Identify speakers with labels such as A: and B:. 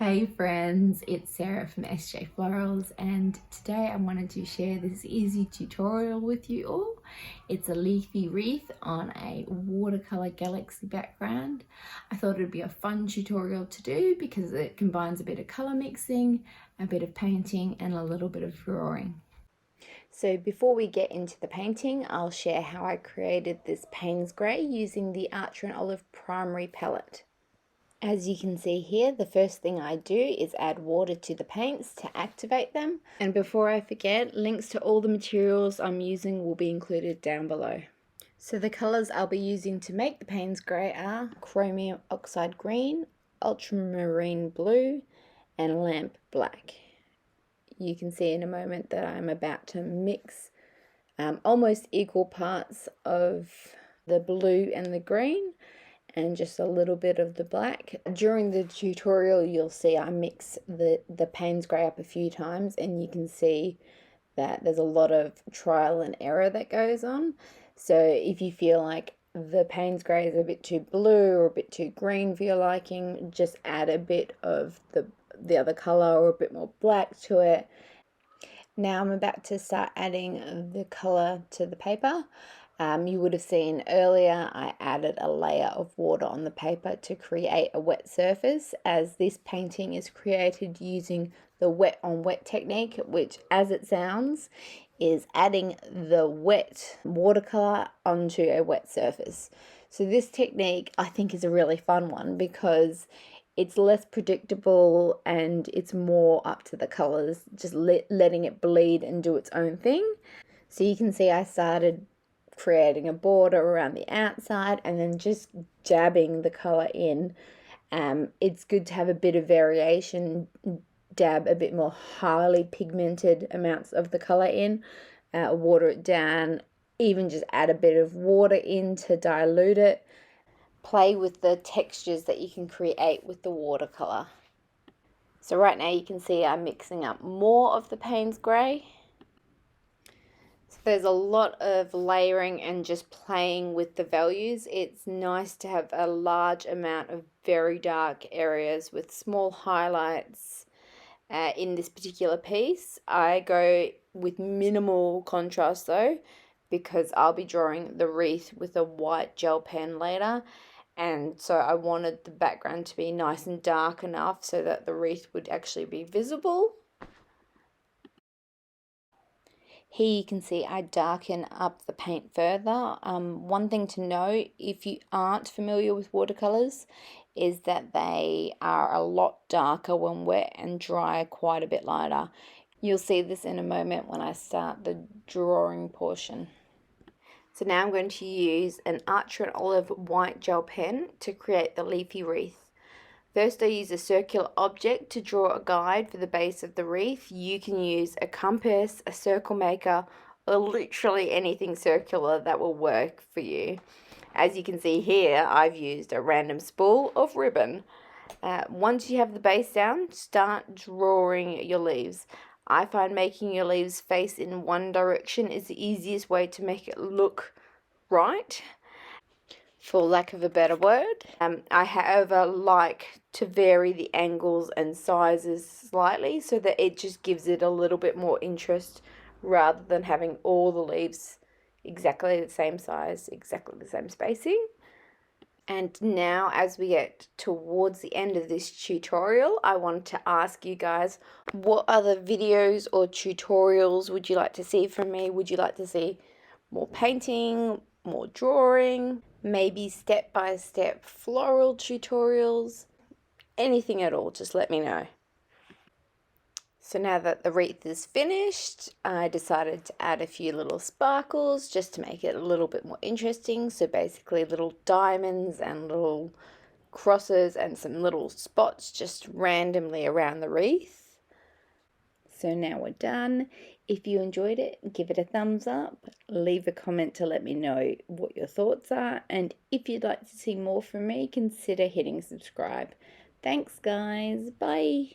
A: Hey friends, it's Sarah from SJ Florals, and today I wanted to share this easy tutorial with you all. It's a leafy wreath on a watercolor galaxy background. I thought it'd be a fun tutorial to do because it combines a bit of color mixing, a bit of painting, and a little bit of drawing. So before we get into the painting, I'll share how I created this Payne's grey using the Archer Olive primary palette. As you can see here, the first thing I do is add water to the paints to activate them. And before I forget, links to all the materials I'm using will be included down below. So the colours I'll be using to make the Payne's grey are chromium oxide green, ultramarine blue, and lamp black. You can see in a moment that I'm about to mix almost equal parts of the blue and the green, and just a little bit of the black. During the tutorial you'll see I mix the Payne's grey up a few times, and you can see that there's a lot of trial and error that goes on. So if you feel like the Payne's grey is a bit too blue or a bit too green for your liking, just add a bit of the other colour or a bit more black to it. Now I'm about to start adding the colour to the paper. You would have seen earlier I added a layer of water on the paper to create a wet surface, as this painting is created using the wet on wet technique, which, as it sounds, is adding the wet watercolor onto a wet surface. So this technique I think is a really fun one because it's less predictable and it's more up to the colors, just letting it bleed and do its own thing. So you can see I started creating a border around the outside and then just dabbing the color in. It's good to have a bit of variation, dab a bit more highly pigmented amounts of the color in, water it down, even just add a bit of water in to dilute it. Play with the textures that you can create with the watercolor. So right now you can see I'm mixing up more of the Payne's grey. So there's a lot of layering and just playing with the values. It's nice to have a large amount of very dark areas with small highlights in this particular piece. I go with minimal contrast though, because I'll be drawing the wreath with a white gel pen later, and so I wanted the background to be nice and dark enough so that the wreath would actually be visible. Here you can see I darken up the paint further. One thing to know, if you aren't familiar with watercolors, is that they are a lot darker when wet and dry quite a bit lighter. You'll see this in a moment when I start the drawing portion. So now I'm going to use an Archer Olive white gel pen to create the leafy wreath. First I use a circular object to draw a guide for the base of the wreath. You can use a compass, a circle maker, or literally anything circular that will work for you. As you can see here, I've used a random spool of ribbon. Once you have the base down, start drawing your leaves. I find making your leaves face in one direction is the easiest way to make it look right, for lack of a better word. I however like to vary the angles and sizes slightly so that it just gives it a little bit more interest, rather than having all the leaves exactly the same size, exactly the same spacing. And now, as we get towards the end of this tutorial, I want to ask you guys, what other videos or tutorials would you like to see from me? Would you like to see more painting, more drawing, maybe step-by-step floral tutorials? Anything at all, just let me know. So now that the wreath is finished, I decided to add a few little sparkles just to make it a little bit more interesting. So basically little diamonds and little crosses and some little spots just randomly around the wreath. So now we're done. If you enjoyed it, give it a thumbs up, leave a comment to let me know what your thoughts are, and if you'd like to see more from me, consider hitting subscribe. Thanks guys, bye!